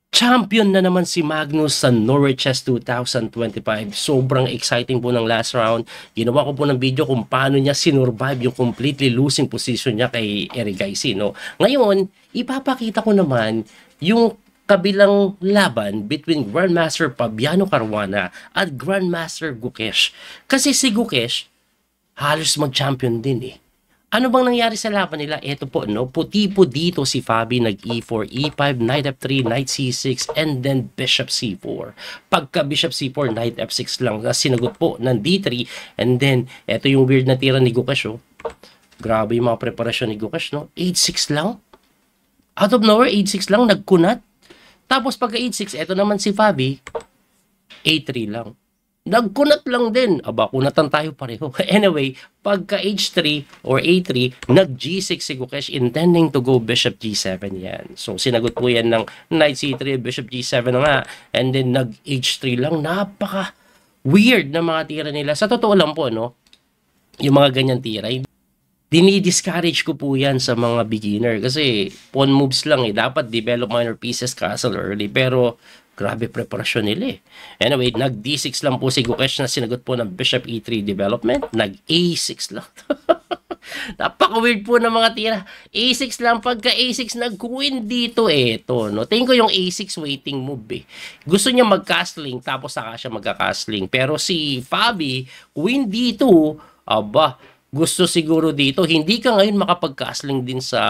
Champion na naman si Magnus sa Norwich Chess 2025. Sobrang exciting po ng last round. Ginawa ko po ng video kung paano niya sinurvive yung completely losing position niya kay Eric Gaisi, no? Ngayon, ipapakita ko naman yung kabilang laban between Grandmaster Fabiano Caruana at Grandmaster Gukesh. Kasi si Gukesh, halos mag-champion din eh. Ano bang nangyari sa laban nila? Ito po, no? Puti po dito si Fabi nag-E4, E5, Knight F3, Knight C6, and then Bishop C4. Pagka Bishop C4, Knight F6 lang. Sinagot po ng D3, and then, ito yung weird na tira ni Gukesh, oh. Grabe yung mga preparasyon ni Gukesh, no? 8-6 lang. Out of nowhere, 8-6 lang, nagkunat. Tapos pagka 8-6, ito naman si Fabi, A3 lang. Nagkunat lang din. Aba, kunatan tayo pareho. Anyway, pagka H3 or A3, nag-G6 si Gukesh intending to go Bishop G7 yan. So, sinagot po yan ng Knight C3, Bishop G7 na nga. And then, nag-H3 lang. Napaka-weird na mga tira nila. Sa totoo lang po, no? Yung mga ganyan tira, dinidiscourage ko po yan sa mga beginner. Kasi, pawn moves lang eh. Dapat develop minor pieces castle early. Pero, grabe preparasyon nila eh. Anyway, nag-D6 lang po si Gukesh na sinagot po ng Bishop E3 development. Nag-A6 lang. Napaka-weird po ng mga tira. A6 lang. Pagka A6, nag-queen dito eh. Ito, no? Tingin ko yung A6 waiting move eh. Gusto niya mag-castling, tapos saka siya magka-castling. Pero si Fabi, queen dito, aba, gusto siguro dito, hindi ka ngayon makapag-castling din sa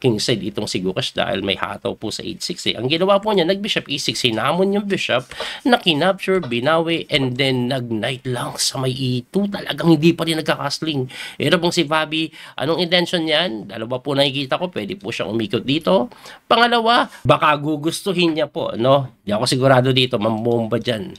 kingside itong si Gukesh dahil may hataw po sa 8-6 eh. Ang ginawa po niya, nag-bishop e6, hinamon yung bishop, nakinapture, binawi, and then nag-knight lang sa may e2. Talagang hindi pa rin nagka-castling. Pero pong si Fabi, anong intention niyan? Dalawa po nakikita ko, pwede po siyang umikot dito. Pangalawa, baka gugustuhin niya po, no? Di ako sigurado dito, mambomba dyan.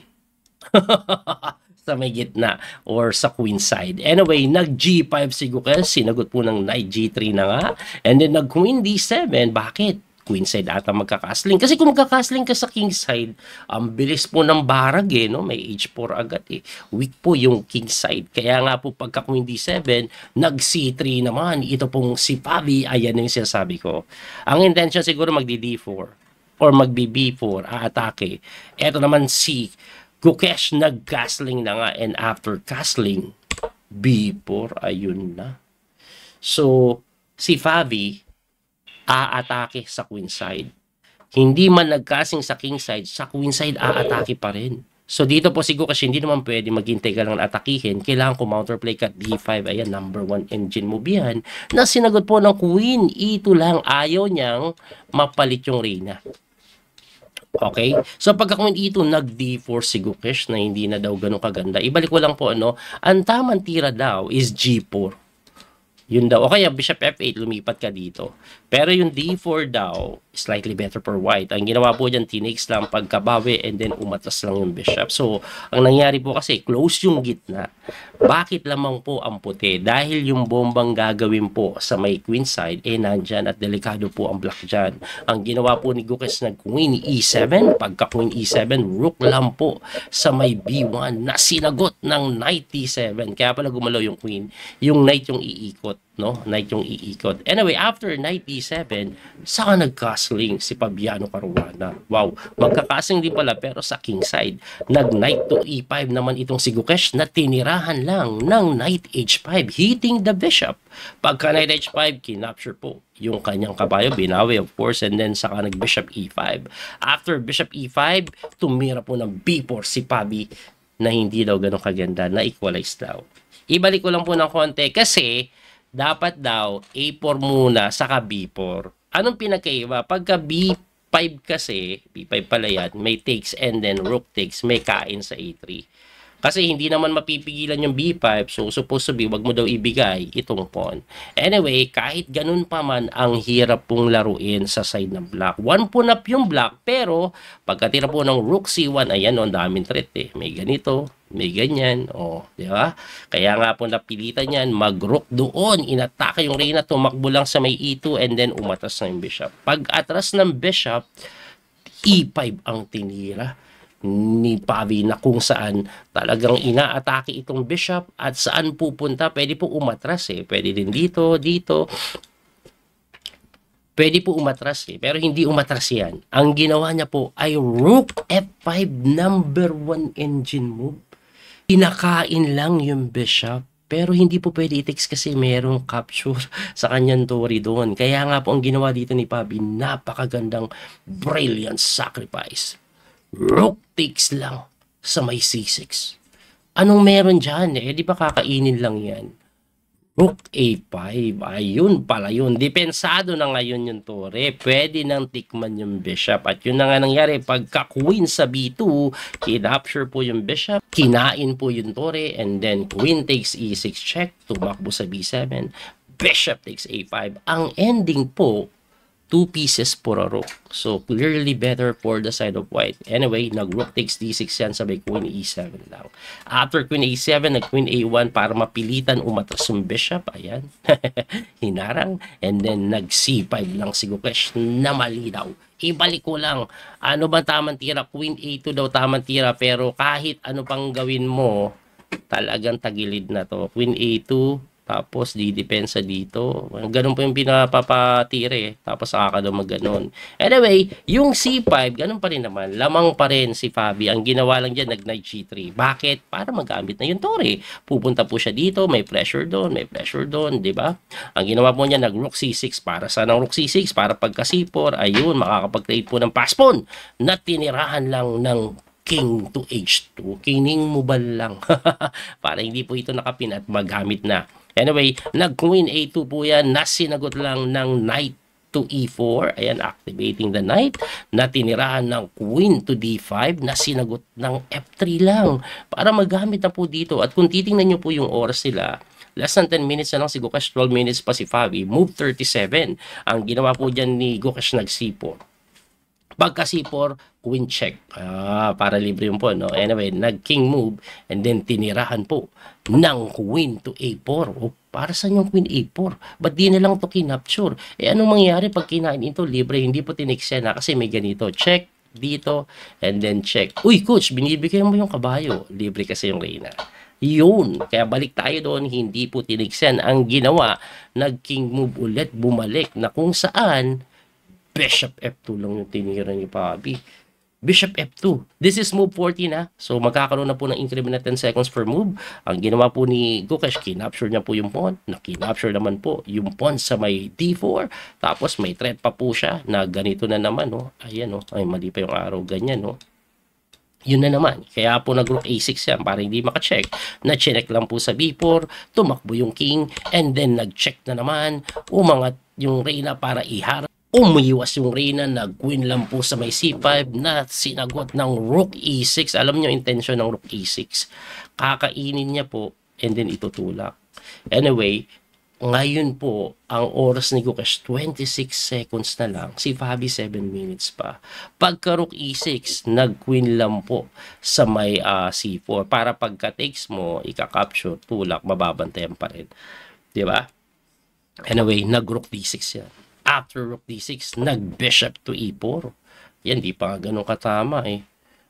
Sa may gitna or sa queen side. Anyway, nag-G5 si Gukesh, sinagot po ng Knight G3 na nga. And then nag-Queen D7. Bakit? Queen side ata magkakasling. Kasi kung magkakasling ka sa king side, ang bilis po ng barag eh, no? May H4 agad eh. Weak po yung king side. Kaya nga po pagka Queen D7, nag-C3 naman. Ito pong si Fabi, ayan yung sinasabi ko. Ang intention siguro magdi-D4 or magbi-B4, aatake. Ito naman si Gukesh nag-castling na nga, and after castling, B4, ayun na. So, si Fabi, aatake sa queen side. Hindi man nag-casting sa king side, sa queen side, aatake pa rin. So, dito po si Gukesh, hindi naman pwede maghintay ka lang atakihin. Kailangan ko counterplay ka D5. Ayan, number 1 engine move yan. Na sinagot po ng queen, E2 lang. Ayaw niyang mapalit yung reyna. Okay? So, pagka kung ito nag-D4 si Gukesh na hindi na daw ganun kaganda, ibalik ko lang po, ano, ang tamang tira daw is G4. Yun daw. O kaya Bishop F8, lumipat ka dito. Pero yung D4 daw, slightly better for white. Ang ginawa po dyan, tinakes lang pagkabawi and then umatras lang yung bishop. So, ang nangyari po kasi, close yung gitna. Bakit lamang po ang puti? Dahil yung bombang gagawin po sa may queen side, eh nandyan at delikado po ang black dyan. Ang ginawa po ni Gukesh na queen E7, pagka queen E7, rook lang po sa may B1 na sinagot ng knight D7. Kaya pala gumalaw yung queen, yung knight yung iikot. No? Knight yung iikot. Anyway, after knight D7, saka nag-castling si Fabiano Caruana. Wow, magka-castling din pala pero sa king side. Nag-knight to E5 naman itong si Gukesh na tinirahan lang ng knight H5, hitting the bishop. Pagka knight H5, kinapture po yung kanyang kabayo, binawi of course, and then saka nag-bishop E5. After bishop E5, tumira po ng B4 si Fabi na hindi daw ganun kaganda, na equalize daw. Ibalik ko lang po ng konti kasi dapat daw A4 muna saka B4. Anong pinakaiba? Pagka B5 kasi, B5 pala yan, may takes and then rook takes, may kain sa A3. Kasi hindi naman mapipigilan yung B5, so supposed to be, wag mo daw ibigay itong pawn. Anyway, kahit ganun pa man, ang hirap pong laruin sa side ng black. One pawn up yung black, pero pagkatira po ng rook C1, ayan o, ang daming threat eh. May ganito, may ganyan, o, di ba? Kaya nga po napilitan yan, mag-rook doon, inatake yung reyna, tumakbo lang sa may E2, and then umatras na yung bishop. Pag atras ng bishop, E5 ang tinira ni Fabi na kung saan talagang inaatake itong bishop at saan pupunta, pwede po umatras eh. Pwede din dito, dito. Pwede po umatras eh, pero hindi umatras yan. Ang ginawa niya po ay Rook F5 number 1 engine move. Kinakain lang yung bishop. Pero hindi po pwede i-text kasi merong capture sa kanyang tori doon. Kaya nga po ang ginawa dito ni Pabi, napakagandang brilliant sacrifice. Rook takes lang sa may C6. Anong meron dyan? Eh, di ba kakainin lang yan? Rook A5. Ayun pala yun. Depensado na ngayon yung tore. Pwede nang tikman yung bishop. At yun na nga nangyari. Pagka queen sa B2, kinapture po yung bishop. Kinain po yung tore. And then queen takes E6 check. Tumakbo sa B7. Bishop takes A5. Ang ending po, 2 pieces for a rook. So, clearly better for the side of white. Anyway, nag-rook takes D6 yan, sabay queen E7 lang. After queen A7, nag-queen A1 para mapilitan umatras yung bishop. Ayan. Hinarang. And then, nag-C5 lang si Gukesh na mali daw. Ibalik ko lang. Ano ba tamang tira? Queen A2 daw tamang tira. Pero kahit ano pang gawin mo, talagang tagilid na to. Queen A2, tapos didepensa dito. Ganun po yung pinapapatire. Tapos saka ka daw mag-ganon. Anyway, yung C5, ganun pa rin naman. Lamang pa rin si Fabi. Ang ginawa lang dyan, nag-knight G3. Bakit? Para magamit na yung tore. Pupunta po siya dito, may pressure doon, may pressure doon, di ba? Ang ginawa po niya, nag-rook C6. Para saan ang rook C6? Para pagka C4, ayun, makakapag-create po ng pass pawn na tinirahan lang ng king to h2. Kining mo ba lang? Para hindi po ito nakapin at magamit na. Anyway, nag-queen a2 po yan, nasinagot lang ng knight to e4. Ayan, activating the knight. Natinirahan ng queen to d5, nasinagot ng f3 lang. Para magamit na po dito. At kung titingnan nyo po yung oras nila, less than 10 minutes na lang si Gukesh, 12 minutes pa si Fabi. Move 37. Ang ginawa po dyan ni Gukesh, nag-c4. Pagka C4, queen check. Para libre yung po, no? Anyway, nag-king move, and then tinirahan po ng queen to A4. O, para saan yung queen A4? Ba't di na lang to kinapture? Eh, anong mangyari pag kinain ito? Libre, hindi po tiniksen na kasi may ganito. Check dito, and then check. Uy, coach, binibigay mo yung kabayo. Libre kasi yung reyna. Yun. Kaya balik tayo doon, hindi po tiniksen. Ang ginawa, nag-king move ulit, bumalik na kung saan Bishop F2 lang yung tinira ni Pabi. Bishop F2. This is move 40 na. So, magkakaroon na po ng increment na 10 seconds per move. Ang ginawa po ni Gukesh, kinapture niya po yung pawn. Nakinapture naman po yung pawn sa may D4. Tapos, may threat pa po siya na ganito na naman. No? Ayan, no? Ay, mali pa yung arrow. Ganyan, no? Yun na naman. Kaya po nag-rook A6 yan para hindi makacheck. Na-check lang po sa B4. Tumakbo yung king. And then, nag-check na naman. Umangat yung reyna para iharap. Umiwas yung reyna, nag-queen lang po sa may C5 na sinagot ng rook E6. Alam niyo intention ng rook E6. Kakainin niya po and then itutulak. Anyway, ngayon po, ang oras ni Gukesh, 26 seconds na lang. Si Fabi, 7 minutes pa. Pagka rook E6, nag-queen lang po sa may C4. Para pagka-takes mo, ika-capture, tulak, mababantayan pa rin. Diba? Anyway, nag-rook D6 yan. After rook d6, nag-bishop to e4. Yan, di pa ganun katama eh.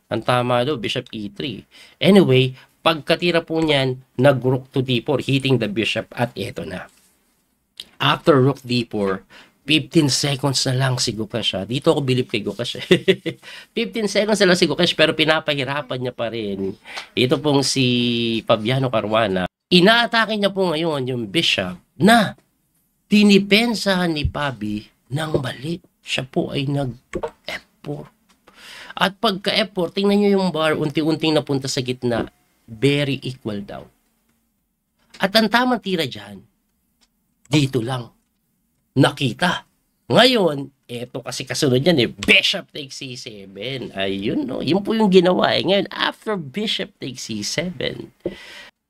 Ang tama daw, bishop e3. Anyway, pagkatira po niyan, nag-rook to d4, hitting the bishop at eto na. After rook d4, 15 seconds na lang si Gukesh. Dito ako bilib kay Gukesh. 15 seconds na lang si Gukesh pero pinapahirapan niya pa rin. Ito pong si Fabiano Caruana. Inaatake niya po ngayon yung bishop na dinipensahan ni Pabi ng mali. Siya po ay nag-F4. At pagka F4, tingnan nyo yung bar, unti-unting napunta sa gitna. Very equal daw. At ang tamang tira dyan, dito lang. Nakita. Ngayon, eto kasi kasunod yan eh, Bishop takes C7. Ayun, no? Yun po yung ginawa eh. Ngayon, after Bishop takes C7,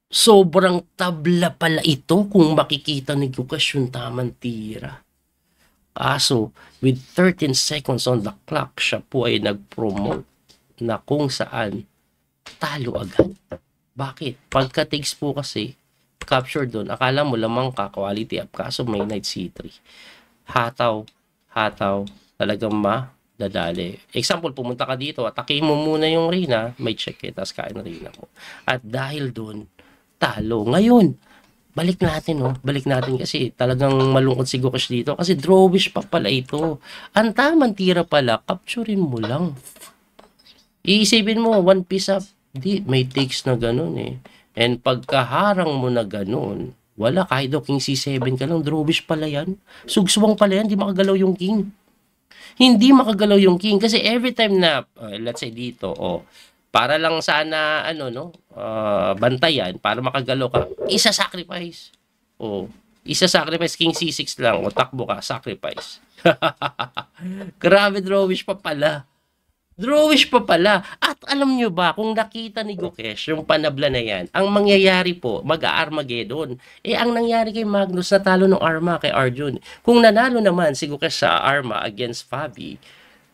sobrang tabla pala ito kung makikita ni Gukesh yung tamang tira. Kaso, with 13 seconds on the clock, siya po ay nag-promote na kung saan talo agad. Bakit? Pagka-takes po kasi, capture doon, akala mo lamang ka, quality up, kaso may knight C3. Hataw, talagang dadali. Example, pumunta ka dito, atakin mo muna yung reyna, may check eh, tapos kain na reyna mo. At dahil doon, talo. Ngayon, balik natin, no? Balik natin kasi talagang malungkot si Gukesh dito kasi drawish pa pala ito. Ang tamang tira pala, capturein mo lang. Iisipin mo, one piece up, di, may takes na ganun eh. And pagkaharang mo na ganun, wala, kahit daw king C7 ka lang, drawish pala yan. Sugswang pala yan, di makagalaw yung king. Hindi makagalaw yung king kasi every time na, let's say dito, para lang sana, ano, no, bantayan, para makagalaw ka, isa-sacrifice. Isa-sacrifice, king C6 lang, o takbo ka, sacrifice. Grabe, drawish pa pala. Drawish pa pala. At alam nyo ba, kung nakita ni Gukesh yung panabla na yan, ang mangyayari po, mag-Armageddon. Ang nangyari kay Magnus, natalo ng Arma kay Arjun. Kung nanalo naman si Gukesh sa Arma against Fabi,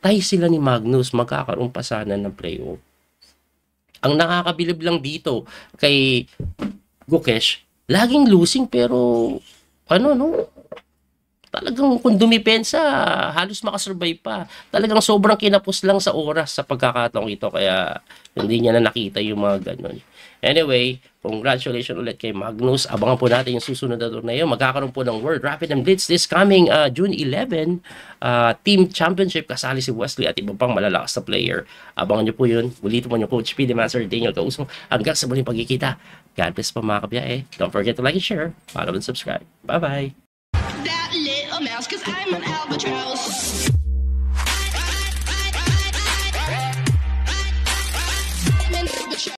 tay sila ni Magnus, magkakaroon pa sana ng playoff. Ang nakakabilib lang dito kay Gukesh, laging losing pero, ano no, talagang kung dumipensa, halos makasurvive pa. Talagang sobrang kinapos lang sa oras sa pagkakataong ito. Kaya hindi niya na nakita yung mga ganun. Anyway, congratulations ulit kay Magnus. Abangan po natin yung susunod na torneo. Magkakaroon po ng World Rapid and Blitz this coming June 11. Team Championship. Kasali si Wesley at ibang pang malalakas na player. Abangan nyo po yun. Ulito po nyo Coach P. Master Daniel Causmo. Hanggang sa muling pagkikita. God bless po mga kabiyahe. Don't forget to like and share. Follow and subscribe. Bye-bye. That little mouse, cause I'm an albatross.